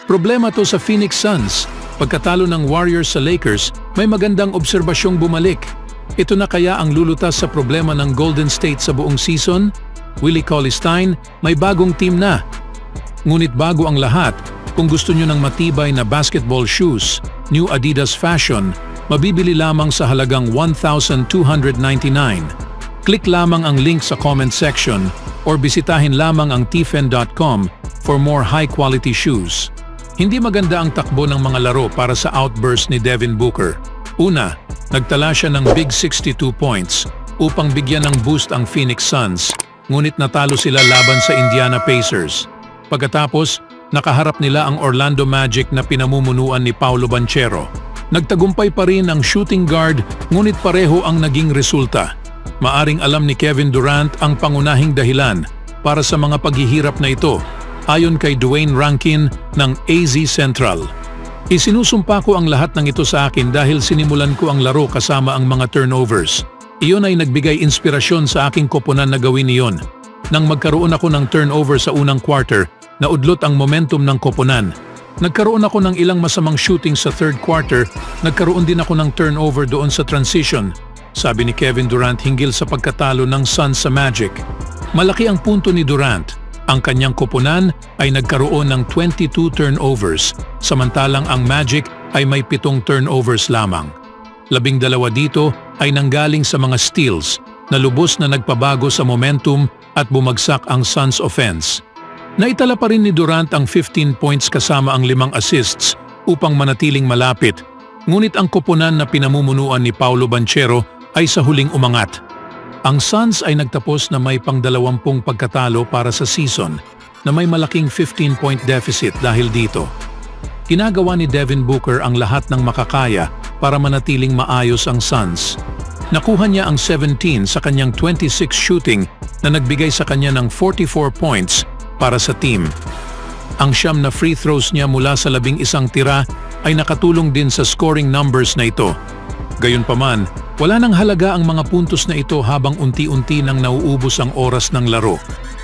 Problema to sa Phoenix Suns. Pagkatalo ng Warriors sa Lakers, may magandang obserbasyong bumalik. Ito na kaya ang lulutas sa problema ng Golden State sa buong season? Willie Cauley-Stein, may bagong team na. Ngunit bago ang lahat, kung gusto nyo ng matibay na basketball shoes, new Adidas fashion, mabibili lamang sa halagang $1,299. Click lamang ang link sa comment section or bisitahin lamang ang tfen.com for more high-quality shoes. Hindi maganda ang takbo ng mga laro para sa outburst ni Devin Booker. Una, nagtala siya ng big 62 points upang bigyan ng boost ang Phoenix Suns, ngunit natalo sila laban sa Indiana Pacers. Pagkatapos, nakaharap nila ang Orlando Magic na pinamumunuan ni Paolo Banchero. Nagtagumpay pa rin ang shooting guard, ngunit pareho ang naging resulta. Maaring alam ni Kevin Durant ang pangunahing dahilan para sa mga paghihirap na ito, ayon kay Dwayne Rankin ng AZ Central. Isinusumpa ko ang lahat ng ito sa akin dahil sinimulan ko ang laro kasama ang mga turnovers. Iyon ay nagbigay inspirasyon sa aking koponan na gawin iyon. Nang magkaroon ako ng turnover sa unang quarter, naudlot ang momentum ng koponan. Nagkaroon ako ng ilang masamang shooting sa third quarter, nagkaroon din ako ng turnover doon sa transition, sabi ni Kevin Durant hinggil sa pagkatalo ng Suns sa Magic. Malaki ang punto ni Durant. Ang kanyang koponan ay nagkaroon ng 22 turnovers, samantalang ang Magic ay may 7 turnovers lamang. 12 dito ay nanggaling sa mga steals na lubos na nagpabago sa momentum at bumagsak ang Suns offense. Naitala pa rin ni Durant ang 15 points kasama ang 5 assists upang manatiling malapit, ngunit ang koponan na pinamumunuan ni Paolo Banchero ay sa huling umangat. Ang Suns ay nagtapos na may pang-20 pagkatalo para sa season na may malaking 15-point deficit dahil dito. Ginagawa ni Devin Booker ang lahat ng makakaya para manatiling maayos ang Suns. Nakuha niya ang 17 sa kanyang 26 shooting na nagbigay sa kanya ng 44 points para sa team. Ang 9 na free throws niya mula sa 11 tira ay nakatulong din sa scoring numbers na ito. Gayunpaman, wala nang halaga ang mga puntos na ito habang unti-unti nang nauubos ang oras ng laro.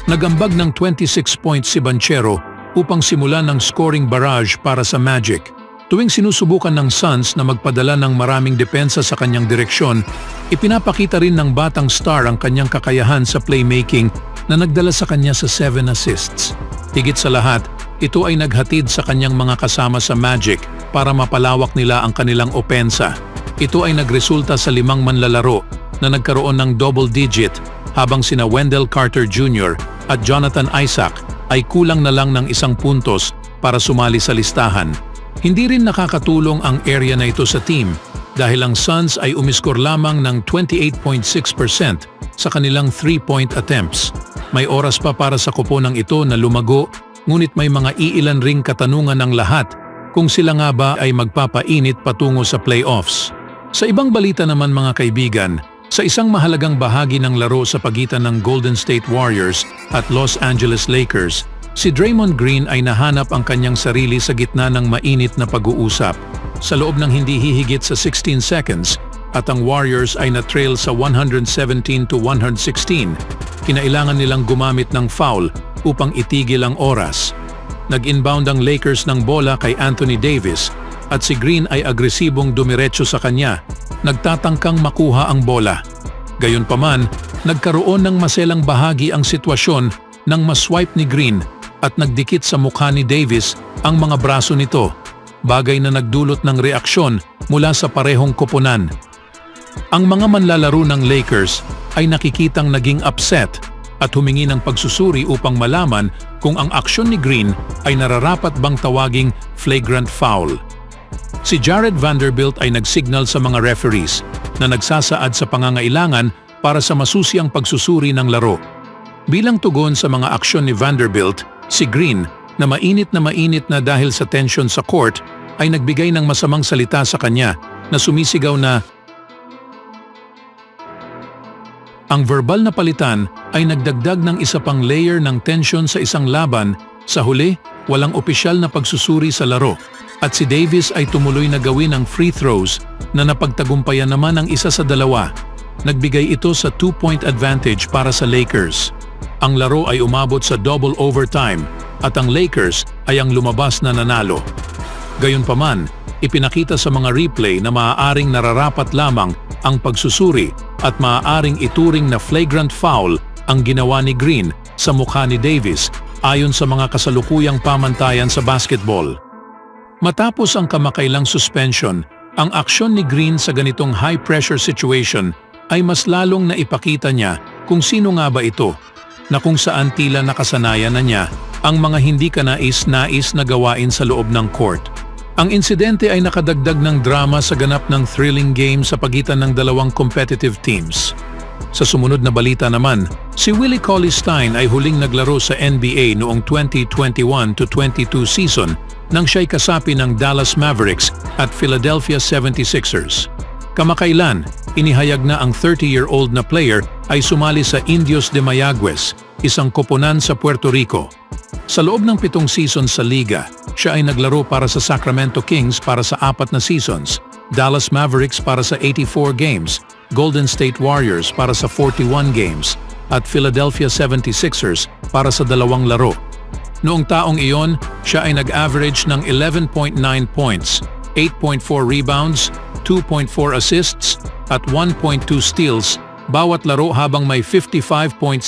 Nagambag ng 26 points si Banchero upang simulan ng scoring barrage para sa Magic. Tuwing sinusubukan ng Suns na magpadala ng maraming depensa sa kanyang direksyon, ipinapakita rin ng batang star ang kanyang kakayahan sa playmaking na nagdala sa kanya sa 7 assists. Higit sa lahat, ito ay naghatid sa kanyang mga kasama sa Magic para mapalawak nila ang kanilang opensa. Ito ay nagresulta sa 5 manlalaro na nagkaroon ng double-digit habang sina Wendell Carter Jr. at Jonathan Isaac ay kulang na lang ng 1 puntos para sumali sa listahan. Hindi rin nakakatulong ang area na ito sa team dahil ang Suns ay umiskor lamang ng 28.6% sa kanilang 3-point attempts. May oras pa para sa koponang ito na lumago, ngunit may mga iilan ring katanungan ng lahat kung sila nga ba ay magpapainit patungo sa playoffs. Sa ibang balita naman mga kaibigan, sa isang mahalagang bahagi ng laro sa pagitan ng Golden State Warriors at Los Angeles Lakers, si Draymond Green ay nahanap ang kanyang sarili sa gitna ng mainit na pag-uusap. Sa loob ng hindi hihigit sa 16 seconds at ang Warriors ay na-trail sa 117-116, kinailangan nilang gumamit ng foul upang itigil ang oras. Nag-inbound ang Lakers ng bola kay Anthony Davis at si Green ay agresibong dumiretso sa kanya, nagtatangkang makuha ang bola. Gayunpaman, nagkaroon ng maselang bahagi ang sitwasyon nang maswipe ni Green at nagdikit sa mukha ni Davis ang mga braso nito, bagay na nagdulot ng reaksyon mula sa parehong koponan. Ang mga manlalaro ng Lakers ay nakikitang naging upset at humingi ng pagsusuri upang malaman kung ang aksyon ni Green ay nararapat bang tawaging flagrant foul. Si Jared Vanderbilt ay nagsignal sa mga referees na nagsasaad sa pangangailangan para sa masusiang pagsusuri ng laro. Bilang tugon sa mga aksyon ni Vanderbilt, si Green, na mainit na dahil sa tension sa court, ay nagbigay ng masamang salita sa kanya na sumisigaw na ang verbal na palitan ay nagdagdag ng isa pang layer ng tension sa isang laban. Sa huli, walang opisyal na pagsusuri sa laro. At si Davis ay tumuloy na gawin ang free throws na napagtagumpayan naman ang isa sa dalawa. Nagbigay ito sa 2-point advantage para sa Lakers. Ang laro ay umabot sa double overtime at ang Lakers ay ang lumabas na nanalo. Gayunpaman, ipinakita sa mga replay na maaaring nararapat lamang ang pagsusuri at maaaring ituring na flagrant foul ang ginawa ni Green sa mukha ni Davis ayon sa mga kasalukuyang pamantayan sa basketball. Matapos ang kamakailang suspension, ang aksyon ni Green sa ganitong high-pressure situation ay mas lalong naipakita niya kung sino nga ba ito, na kung saan tila nakasanayan na niya ang mga hindi kanais-nais na gawain sa loob ng court. Ang insidente ay nakadagdag ng drama sa ganap ng thrilling game sa pagitan ng dalawang competitive teams. Sa sumunod na balita naman, si Willie Cauley-Stein ay huling naglaro sa NBA noong 2021-22 season nang siya'y kasapi ng Dallas Mavericks at Philadelphia 76ers. Kamakailan, inihayag na ang 30-year-old na player ay sumali sa Indios de Mayagüez, isang koponan sa Puerto Rico. Sa loob ng 7 seasons sa liga, siya ay naglaro para sa Sacramento Kings para sa 4 na seasons, Dallas Mavericks para sa 84 games, Golden State Warriors para sa 41 games, at Philadelphia 76ers para sa 2 laro. Noong taong iyon, siya ay nag-average ng 11.9 points, 8.4 rebounds, 2.4 assists, at 1.2 steals bawat laro habang may 55.6%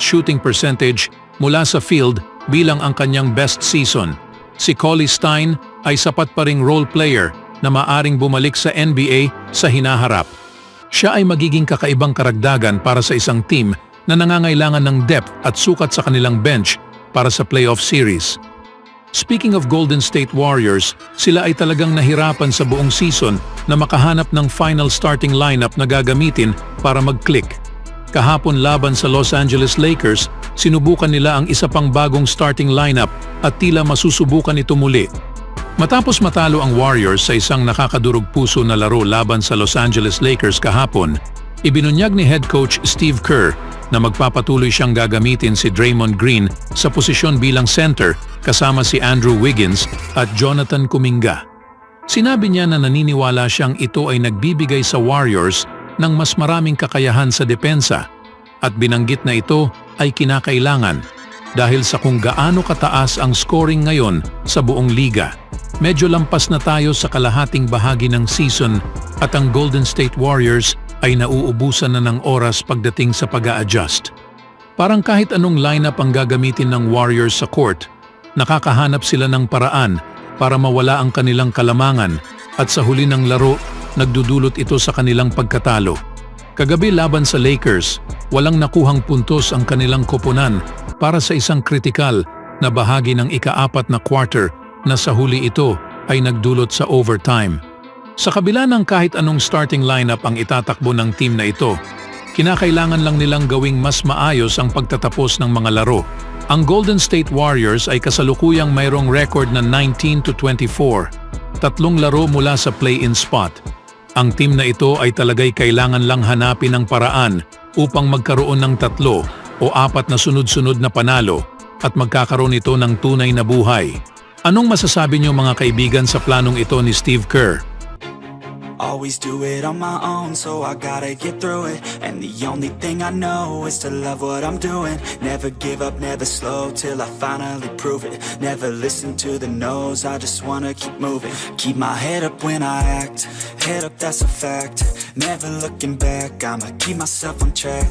shooting percentage mula sa field bilang ang kanyang best season. Si Cauley-Stein ay sapat pa ring role player na maaring bumalik sa NBA sa hinaharap. Siya ay magiging kakaibang karagdagan para sa isang team na nangangailangan ng depth at sukat sa kanilang bench para sa playoff series. Speaking of Golden State Warriors, sila ay talagang nahirapan sa buong season na makahanap ng final starting lineup na gagamitin para mag-click. Kahapon laban sa Los Angeles Lakers, sinubukan nila ang isa pang bagong starting lineup at tila masusubukan ito muli. Matapos matalo ang Warriors sa isang nakakadurog puso na laro laban sa Los Angeles Lakers kahapon, ibinunyag ni head coach Steve Kerr na magpapatuloy siyang gagamitin si Draymond Green sa posisyon bilang center kasama si Andrew Wiggins at Jonathan Kuminga. Sinabi niya na naniniwala siyang ito ay nagbibigay sa Warriors ng mas maraming kakayahan sa depensa at binanggit na ito ay kinakailangan dahil sa kung gaano kataas ang scoring ngayon sa buong liga. Medyo lampas na tayo sa kalahating bahagi ng season at ang Golden State Warriors ay nauubusan na ng oras pagdating sa pag-a-adjust. Parang kahit anong lineup ang gagamitin ng Warriors sa court, nakakahanap sila ng paraan para mawala ang kanilang kalamangan at sa huli ng laro, nagdudulot ito sa kanilang pagkatalo. Kagabi laban sa Lakers, walang nakuhang puntos ang kanilang koponan para sa isang kritikal na bahagi ng ika-4 na quarter na sa huli ito ay nagdulot sa overtime. Sa kabila ng kahit anong starting lineup ang itatakbo ng team na ito, kinakailangan lang nilang gawing mas maayos ang pagtatapos ng mga laro. Ang Golden State Warriors ay kasalukuyang mayroong record na 19-24, 3 laro mula sa play-in spot. Ang team na ito ay talagay kailangan lang hanapin ng paraan upang magkaroon ng 3 o 4 na sunod-sunod na panalo at magkakaroon ito ng tunay na buhay. Anong masasabi niyo mga kaibigan sa planong ito ni Steve Kerr? Always do it on my own, so I gotta get through it. And the only thing I know is to love what I'm doing. Never give up, never slow, till I finally prove it. Never listen to the no's, I just wanna keep moving. Keep my head up when I act, head up that's a fact. Never looking back, I'ma keep myself on track.